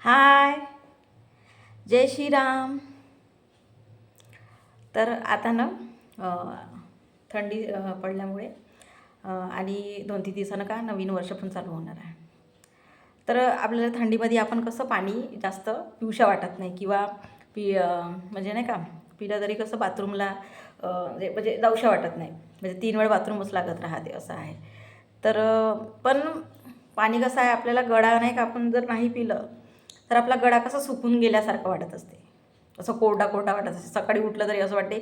हाय, जय श्रीराम. तर आता ना अ, थंडी पडल्यामुळे आणि 2-3 दिवसानं का नवीन वर्ष पण चालू होणार आहे. तर आपल्याला थंडीमध्ये आपण कसं पाणी जास्त पिऊशा वाटत नाही किंवा म्हणजे नाही का पिलं तरी कसं बाथरूमला म्हणजे जाऊशा वाटत नाही. म्हणजे 3 वेळ बाथरूमच लागत राहते असं आहे. तर पण पाणी कसं आहे आपल्याला गळा नाही का आपण जर नाही पिलं तर आपला गळा कसा सुकून गेल्यासारखं वाटत असते. असं कोरडा कोरडा वाटत असते. सकाळी उठलं तरी असं वाटते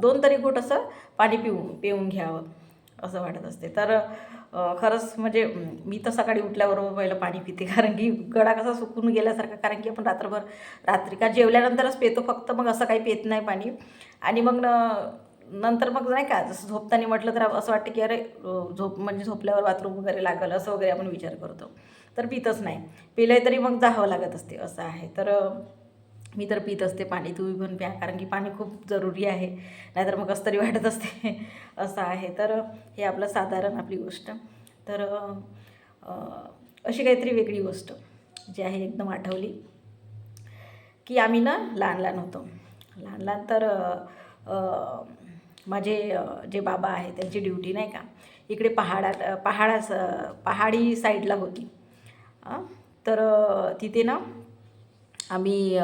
2 तरी घोट असं पाणी पिऊन घ्यावं असं वाटत असते. तर खरंच म्हणजे मी तर सकाळी उठल्याबरोबर पहिलं पाणी पिते कारण की गळा कसा सुकून गेल्यासारखा कारण की आपण रात्री का जेवल्यानंतरच पितो फक्त मग असं काही पित नाही पाणी. आणि मग नंतर मग नाही का जसं झोपताना म्हटलं तर असं वाटतं की अरे म्हणजे झोपल्यावर बाथरूम वगैरे लागलं असं वगैरे आपण विचार करतो. तर पितच नाही. पिलं तरी मग जावं लागत असते असं आहे. तर मी तर पित असते पाणी. तुम्ही पण प्या कारण की पाणी खूप जरुरी आहे. नाहीतर मग कसं तरी वाटत असते असं आहे. तर हे आपलं साधारण आपली गोष्ट. तर अशी काहीतरी वेगळी गोष्ट जी आहे एकदम आठवली की आम्ही ना लहान लहान होतो. लहान लहान तर माझे जे बाबा आहे त्यांची ड्युटी नाही का इकडे पहाडी साईडला होती. तर तिथे ना आम्ही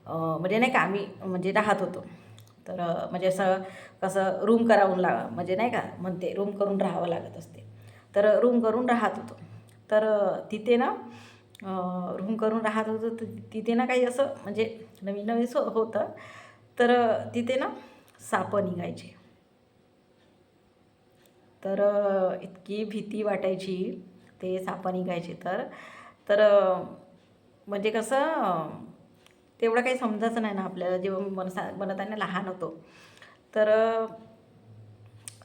म्हणजे नाही का आम्ही म्हणजे राहत होतो. तर म्हणजे असं कसं रूम म्हणजे नाही का म्हणते रूम करून राहावं लागत असते. तर रूम करून राहत होतो. तर तिथे ना रूम करून राहत होतो तर तिथे ना काही असं म्हणजे नवीन नवीन होतं. तर तिथे ना सापं निघायचे. तर इतकी भीती वाटायची ते सापं निघायचे तर तर म्हणजे कसं तेवढं काही समजायचं नाही ना आपल्याला जेव्हा मी म्हणत आहे ना लहान होतो. तर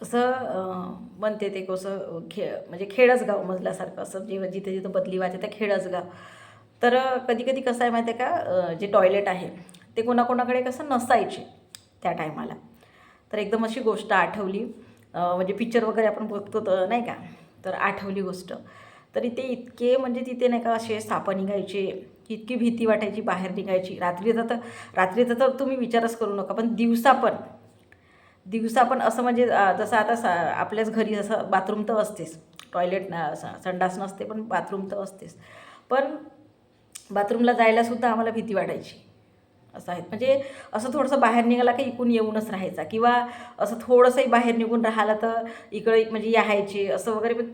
असं म्हणते ते कसं म्हणजे खेडच गाव मजल्यासारखं असं जेव्हा जिथे जिथं बदली व्हायचे त्या खेडच गाव. तर कधी कधी कसं आहे माहिती आहे का जे टॉयलेट आहे ते कोणाकोणाकडे कसं नसायचे त्या टायमाला. तर एकदम अशी गोष्ट आठवली. म्हणजे पिक्चर वगैरे आपण बघतो तर नाही का तर आठवली गोष्ट. तरी ते इतके म्हणजे तिथे नाही का असे सापं निघायचे इतकी भीती वाटायची बाहेर निघायची. रात्रीचं तर तुम्ही विचारच करू नका पण दिवसा पण असं म्हणजे जसं आता आपल्याच घरी असं बाथरूम तर असतेच. टॉयलेट संडास नसते पण बाथरूम तर असतेच. पण बाथरूमला जायलासुद्धा आम्हाला भीती वाटायची असं आहे. म्हणजे असं थोडंसं बाहेर निघाला की इकडून येऊनच राहायचा किंवा असं थोडंसंही बाहेर निघून राहिलं तर इकडे म्हणजे यायचे असं वगैरे. पण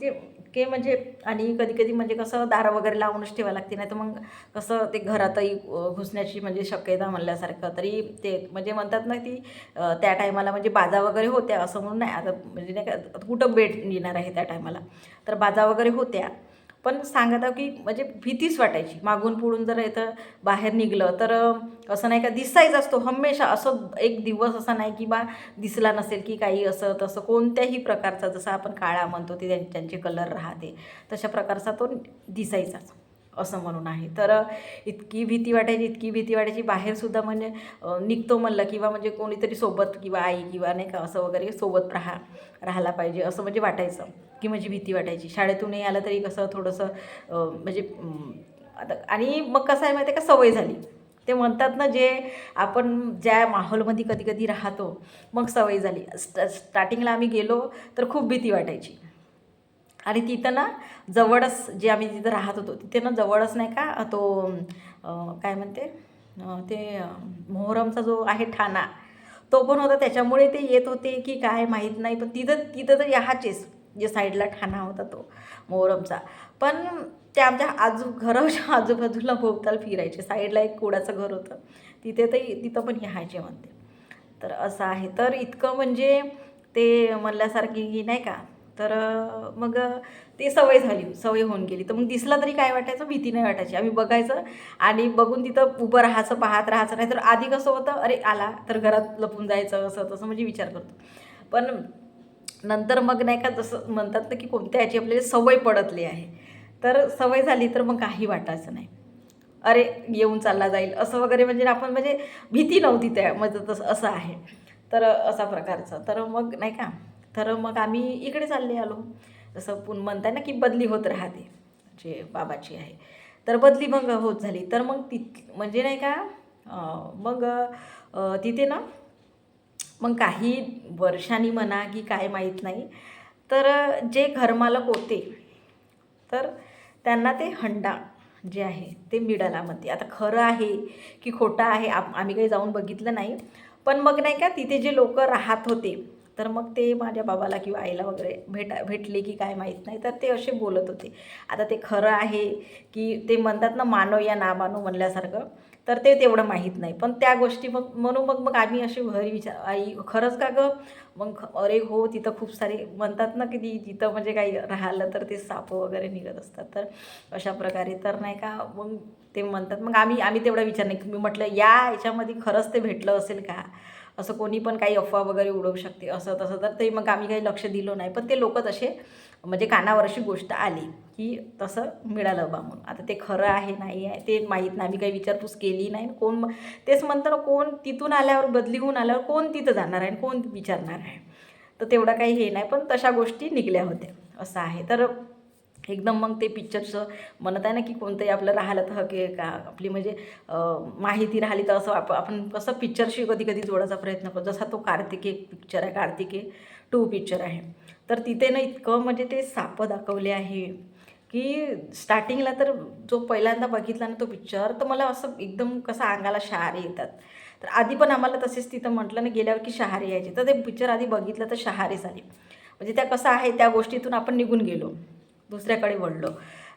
ते म्हणजे आणि कधी कधी म्हणजे कसं दारं वगैरे लावूनच ठेवावं लागते नाही तर मग कसं ते घरातही घुसण्याची म्हणजे शक्यता म्हणल्यासारखं. तरी ते म्हणजे म्हणतात ना ती त्या टायमाला म्हणजे बाजा वगैरे होत्या असं म्हणून नाही आता म्हणजे नाही का कुठं बेड येणार आहे त्या टायमाला. तर बाजा वगैरे होत्या. पण सांगत आहो की म्हणजे भीतीच वाटायची मागून पुढून जर इथं बाहेर निघलं तर असं नाही का दिसायचं असतो हमेशा. असं एक दिवस असा नाही की बा दिसला नसेल की काही असं तसं कोणत्याही प्रकारचा जसं आपण काळा म्हणतो ते त्यांचे कलर राहते तशा प्रकारचा तो दिसायचाच असं म्हणून आहे. तर इतकी भीती वाटायची बाहेरसुद्धा म्हणजे निघतो म्हणलं किंवा म्हणजे कोणीतरी सोबत किंवा आई किंवा नाही का असं वगैरे सोबत राहायला पाहिजे असं म्हणजे वाटायचं की माझी भीती वाटायची. शाळेतूनही आलं तरी कसं थोडंसं म्हणजे आता आणि मग कसं आहे माहिती आहे का सवय झाली. ते म्हणतात ना जे आपण ज्या माहोलमध्ये कधी कधी राहतो मग सवय झाली. स्टार्टिंगला आम्ही गेलो तर खूप भीती वाटायची. आणि तिथं ना जवळच जे आम्ही तिथं राहत होतो तिथे ना जवळच नाही का तो काय म्हणते ते मोहरमचा जो आहे ठाणा तो पण होता. त्याच्यामुळे ते येत होते की काय माहीत नाही. पण तिथं तिथं तर याहाचेच जे साईडला ठाणा होता तो मोहरमचा. पण ते आमच्या घराच्या आजूबाजूला भोवताल फिरायचे. साईडला एक कोडाचं घर होतं तिथं पण यायचे म्हणते. तर असं आहे. तर इतकं म्हणजे ते म्हणल्यासारखी नाही का. तर मग ते सवय होऊन गेली. तर मग दिसला तरी काय वाटायचं भीती नाही वाटायची. आम्ही बघायचं आणि बघून तिथं उभं राहायचं पाहत राहायचं. नाही तर आधी कसं होतं अरे आला तर घरात लपून जायचं असं तसं म्हणजे विचार करतो. पण नंतर मग नाही का जसं म्हणतात ना की कोणत्या याची आपल्याला सवय पडतली आहे. तर सवय झाली तर मग काही वाटायचं नाही. अरे येऊन चालला जाईल असं वगैरे म्हणजे आपण म्हणजे भीती नव्हती त्या म्हणजे तसं असं आहे. तर असा प्रकारचं. तर मग नाही का तर मग आम्ही इकडे चालले आलो. जसं म्हणताय ना की बदली होत राहते जे बाबाची आहे. तर बदली मग होत झाली. तर मग म्हणजे नाही का मग तिथे ना मग काही वर्षांनी म्हणा की काय माहीत नाही, तर जे घरमालक होते तर त्यांना ते हंडा जे आहे ते मिळाला म्हणते. आता खरं आहे की खोटं आहे आम्ही काही जाऊन बघितलं नाही. पण मग नाही का तिथे जे लोक राहत होते, तर मग ते माझ्या बाबाला किंवा आईला वगैरे भेटले की काय माहीत नाही, तर ते असे बोलत होते. आता ते खरं आहे की ते म्हणतात ना मानो या ना मानो म्हणल्यासारखं, तर ते तेवढं माहीत नाही. पण त्या गोष्टी मग म्हणून मग मग आम्ही अशी घरी आई खरंच का गं? मग अरे हो, तिथं खूप सारे म्हणतात ना की तिथं म्हणजे काही राहिलं तर ते साप वगैरे निघत असतात. तर अशा प्रकारे तर नाही का मग ते म्हणतात. मग आम्ही आम्ही तेवढा विचार नाही. मी म्हटलं या याच्यामध्ये खरंच ते भेटलं असेल का? असं कोणी पण काही अफवा वगैरे उडवू शकते असं तसं, तर ते मग आम्ही काही लक्ष दिलं नाही. पण ते लोक तसे म्हणजे कानावर अशी गोष्ट आली की तसं मिळालं बा म्हणून. आता ते खरं आहे नाही आहे ते माहीत नाही. आम्ही काही विचारपूस केली नाही. कोण तेच म्हणतं ना, कोण तिथून आल्यावर बदली होऊन आल्यावर कोण तिथं जाणार आहे, कोण विचारणार आहे. तर तेवढं काही हे नाही, पण तशा गोष्टी निघल्या होत्या असं आहे. तर एकदम मग ते पिक्चरचं म्हणत आहे ना की कोणतंही आपलं राहिलं तर की का आपली म्हणजे माहिती राहिली तर असं आपण कसं पिक्चरशी कधी कधी जोडायचा प्रयत्न करतो. जसा तो कार्तिकेय पिक्चर आहे, कार्तिकेय 2 पिक्चर आहे. तर तिथे ना इतकं म्हणजे ते सापं दाखवले आहे की स्टार्टिंगला तर जो पहिल्यांदा बघितला ना तो पिक्चर, तर मला असं एकदम कसं अंगाला शहारे येतात. तर आधी पण आम्हाला तसेच तिथं म्हटलं ना गेल्यावर की शहारे यायचे, तर ते पिक्चर आधी बघितलं तर शहारेच आले. म्हणजे त्या कसं आहे त्या गोष्टीतून आपण निघून गेलो, दुसऱ्याकडे वळलो.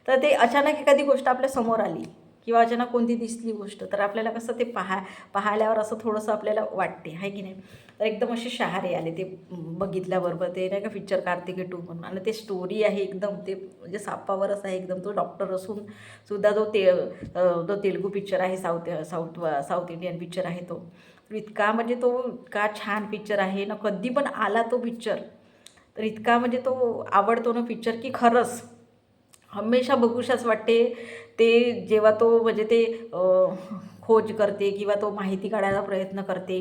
तर ते अचानक एखादी गोष्ट आपल्या समोर आली किंवा अचानक कोणती दिसली गोष्ट, तर आपल्याला कसं ते पाहिल्यावर असं थोडंसं आपल्याला वाटते आहे की नाही. तर एकदम असे शहारे आले ते बघितल्याबरोबर. ते नाही का पिक्चर कार्तिकेय 2 म्हणून, आणि ते स्टोरी आहे एकदम ते म्हणजे सापावरच आहे एकदम. तो डॉक्टर असून सुद्धा जो तेलुगू पिक्चर आहे, साऊथ इंडियन पिक्चर आहे तो. इतका म्हणजे तो इतका छान पिक्चर आहे ना, कधी पण आला तो पिक्चर तर इतका म्हणजे तो आवडतो ना पिक्चर की खरंच हमेशा बघूशाच वाटते. ते जेव्हा तो म्हणजे ते खोज करते किंवा तो माहिती काढायला प्रयत्न करते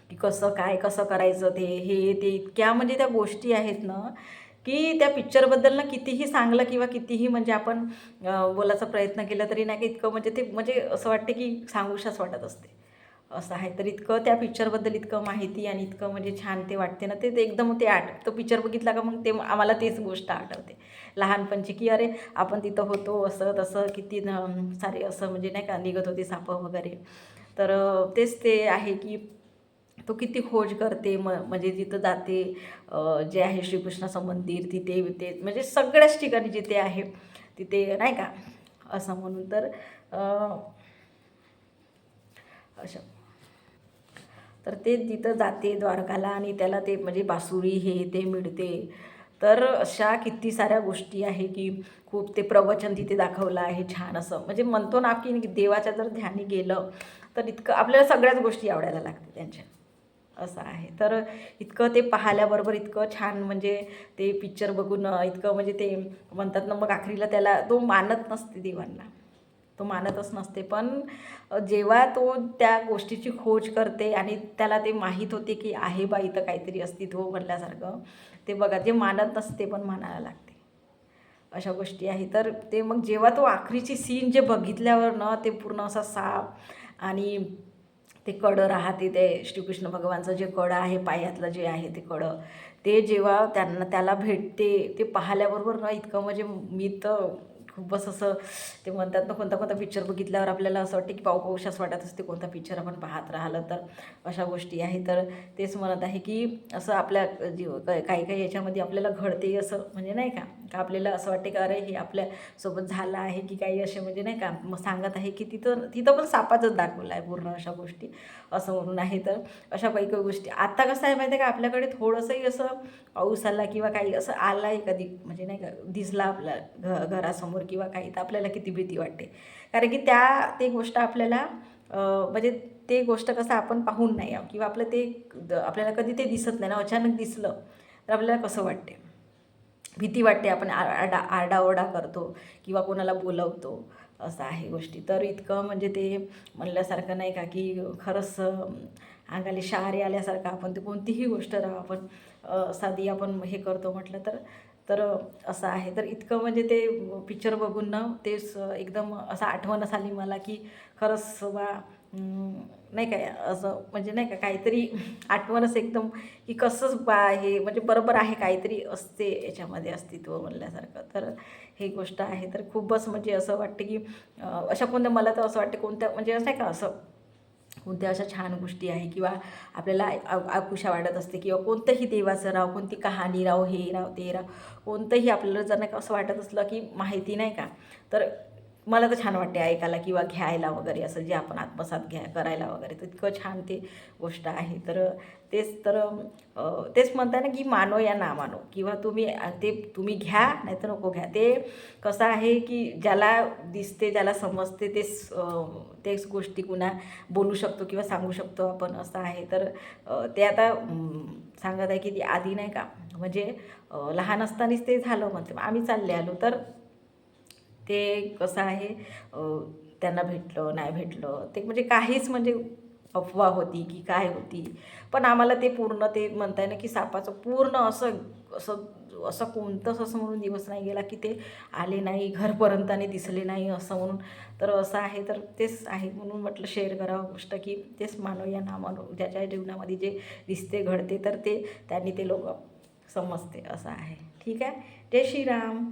की कसं काय कसं करायचं ते इतक्या म्हणजे त्या गोष्टी आहेत ना की त्या पिक्चरबद्दल ना कितीही सांगलं किंवा कितीही म्हणजे आपण बोलायचा प्रयत्न केला तरी नाही का इतकं म्हणजे ते म्हणजे असं वाटते की सांगूशाच वाटत असते असं आहे. तर इतकं त्या पिक्चरबद्दल इतकं माहिती आणि इतकं म्हणजे छान ते वाटते ना, ते एकदम ते तो पिक्चर बघितला का मग ते आम्हाला तेच गोष्ट आठवते लहानपणची की अरे आपण तिथं होतो असं तसं किती सारे असं म्हणजे नाही का निघत होते सापं वगैरे. तर तेच ते आहे की तो किती खोज करते म्हणजे जिथं जाते जे आहे श्रीकृष्णाचं मंदिर तिथे ते म्हणजे सगळ्याच ठिकाणी जिथे आहे तिथे नाही का असं म्हणून. तर अशा तर ते तिथं जाते द्वारकाला आणि त्याला ते म्हणजे बासुरी हे ते मिळते. तर अशा किती साऱ्या गोष्टी आहे की खूप ते प्रवचन तिथे दाखवलं आहे छान असं. म्हणजे म्हणतो ना की देवाच्या जर ध्यानी गेलं तर इतकं आपल्याला सगळ्याच गोष्टी आवडायला लागते त्यांच्या असं आहे. तर इतकं ते पाहिल्याबरोबर इतकं छान म्हणजे ते पिक्चर बघून इतकं म्हणजे ते म्हणतात ना मग आखरीला त्याला तो मानत नसते देवांना, तो मानतच नसते. पण जेव्हा तो त्या गोष्टीची खोज करते आणि त्याला ते माहीत होते की आहे बा इथं काहीतरी अस्तित्व म्हटल्यासारखं, ते बघा जे मानत नसते पण मानायला लागते अशा गोष्टी आहे. तर ते मग जेव्हा तो आखरीची सीन जे बघितल्यावर ना ते पूर्ण असा साप आणि ते कडं राहते ते श्रीकृष्ण भगवानचं जे कडं आहे पायातलं जे आहे ते कडं, ते जेव्हा त्याला भेटते ते पाहिल्याबरोबर ना इतकं म्हणजे मी तर खूपच असं ते म्हणतात ना कोणता कोणता पिक्चर बघितल्यावर आपल्याला असं वाटतं की पाहूशाच वाटत असते कोणता पिक्चर आपण पाहत राहिलं तर अशा गोष्टी आहे. तर तेच म्हणत आहे की असं आपल्या काही काही याच्यामध्ये आपल्याला घडते असं म्हणजे नाही का आपल्याला असं वाटते की अरे हे आपल्यासोबत झालं आहे की काही असे म्हणजे नाही का मग सांगत आहे की तिथं तिथं पण सापाचंच दाखवलं आहे पूर्ण अशा गोष्टी असं म्हणून आहे. तर अशा काही काही गोष्टी आता कसं आहे माहिती आहे का आपल्याकडे थोडंसंही असं पाऊस आला किंवा काही असं आलं आहे कधी म्हणजे नाही का दिसला आपल्या घरासमोर किंवा काही, तर आपल्याला किती भीती वाटते. कारण की ते गोष्ट आपल्याला म्हणजे ते गोष्ट कसं आपण पाहून नाही किंवा आपलं ते आपल्याला कधी ते दिसत नाही ना, अचानक दिसलं तर आपल्याला कसं वाटते, भीती वाटते. आपण आरडाओरडा करतो किंवा कोणाला बोलवतो असं आहे गोष्टी. तर इतकं म्हणजे ते म्हणल्यासारखं नाही का की खरंच अंगाले शहारे आल्यासारखं आपण ते कोणतीही गोष्ट राहा आपण साधी आपण हे करतो म्हटलं तर तर असं आहे. तर इतकं म्हणजे ते पिक्चर बघून ना तेच एकदम असं आठवणच आली मला, की खरंच बा नाही काय असं म्हणजे नाही का काहीतरी आठवणच एकदम, की कसंच बा हे म्हणजे बरोबर आहे, काहीतरी असते याच्यामध्ये अस्तित्व म्हणल्यासारखं. तर ही गोष्ट आहे. तर खूपच म्हणजे असं वाटतं, की अशा कोणत्या मला तर असं वाटतं कोणत्या म्हणजे असं नाही का असं कोणत्या अशा छान गोष्टी आहे किंवा आपल्याला आकुशा वाटत असते किंवा कोणतंही देवाचं राव, कोणती कहाणी राव, हे राव ते राव, कोणतंही आपल्याला जर नाही का असं वाटत असलं की माहिती नाही का, तर मला तर छान वाटते ऐकायला किंवा घ्यायला वगैरे, असं जे आपण आत्मसात करायला वगैरे, तर इतकं छान ते गोष्ट आहे. तर तेच तर तेच म्हणताय ना, की मानो या ना मानो किंवा तुम्ही ते तुम्ही घ्या नाही तर नको घ्या. ते कसं आहे की ज्याला दिसते, ज्याला समजते तेच गोष्टी पुन्हा बोलू शकतो किंवा सांगू शकतो आपण, असं आहे. तर ते आता सांगत आहे की ती आधी नाही का म्हणजे लहान असतानाच ते झालं म्हणते, मग आम्ही चालले आलो. तर ते कसं आहे त्यांना भेटलं नाही भेटलं ते म्हणजे काहीच म्हणजे अफवा होती की काय होती, पण आम्हाला ते पूर्ण ते म्हणताय ना की सापाचं पूर्ण असं असं असं कोणतंच असं म्हणून दिवस नाही गेला की ते आले नाही घरपर्यंत आणि दिसले नाही असं म्हणून. तर असं आहे. तर तेच आहे म्हणून म्हटलं शेअर करावं गोष्ट, की तेच मानो या ना मानो, ज्याच्या जीवनामध्ये जे दिसते घडते तर ते त्यांनी ते लोक समजते, असं आहे. ठीक आहे. जय श्रीराम.